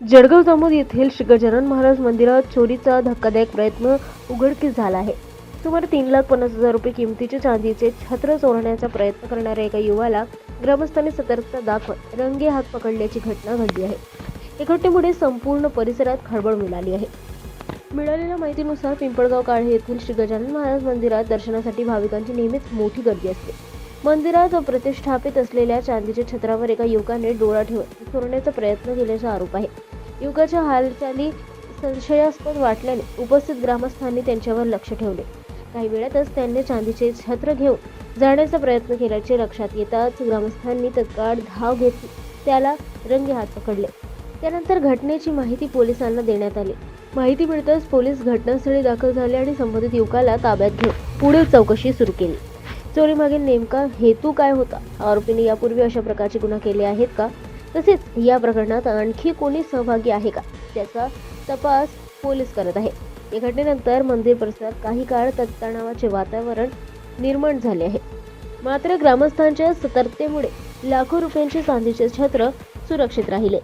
जळगाव जामोद येथील श्री गजानन महाराज मंदिरात चोरीचा धक्कादायक प्रयत्न उघडकीस झाला आहे. सुमारे 3,50,000 रुपये किमतीचे चांदीचे छत्र चोरण्याचा प्रयत्न करणाऱ्या एका युवाला ग्रामस्थांनी सतर्कता दाखवत रंगे हात पकडल्याची घटना घडली आहे. या घटनेमुळे संपूर्ण परिसरात खळबळ उडाली आहे. मिळालेल्या माहितीनुसार पिंपळगाव काळे येथील श्री गजानन महाराज मंदिरात दर्शनासाठी भाविकांची नेहमीच मोठी गर्दी असते. मंदिरात प्रतिष्ठापित असलेल्या चांदीच्या छत्रावर एका युवकाने डोळा ठेवून चोरण्याचा प्रयत्न केल्याचा आरोप आहे. युवकाच्या हालचाली संशयास्पद वाटल्याने उपस्थित ग्रामस्थांनी त्यांच्यावर लक्ष ठेवले. काही वेळातच त्यांनी चांदीचे छत्र घेऊन जाण्याचा प्रयत्न केल्याचे लक्षात येताच ग्रामस्थांनी तत्काळ धाव घेतली त्याला रंगे हात पकडले. त्यानंतर घटनेची माहिती पोलिसांना देण्यात आली. माहिती मिळताच पोलीस घटनास्थळी दाखल झाले आणि संबंधित युवकाला ताब्यात घेऊन पुढील चौकशी सुरू केली. चोरीमागील नेमका हेतू काय होता? आरोपीने यापूर्वी अशा प्रकारचे गुन्हे केले आहेत का? तसेच या प्रकरणात आणखी कोणी सहभागी आहे का? त्याचा तपास पोलीस करत आहे. या घटनेनंतर मंदिर परिसरात काही काळ तणावाचे वातावरण निर्माण झाले आहे. मात्र ग्रामस्थांच्या सतर्कतेमुळे लाखो रुपयांचे चांदीचे छत्र सुरक्षित राहिले.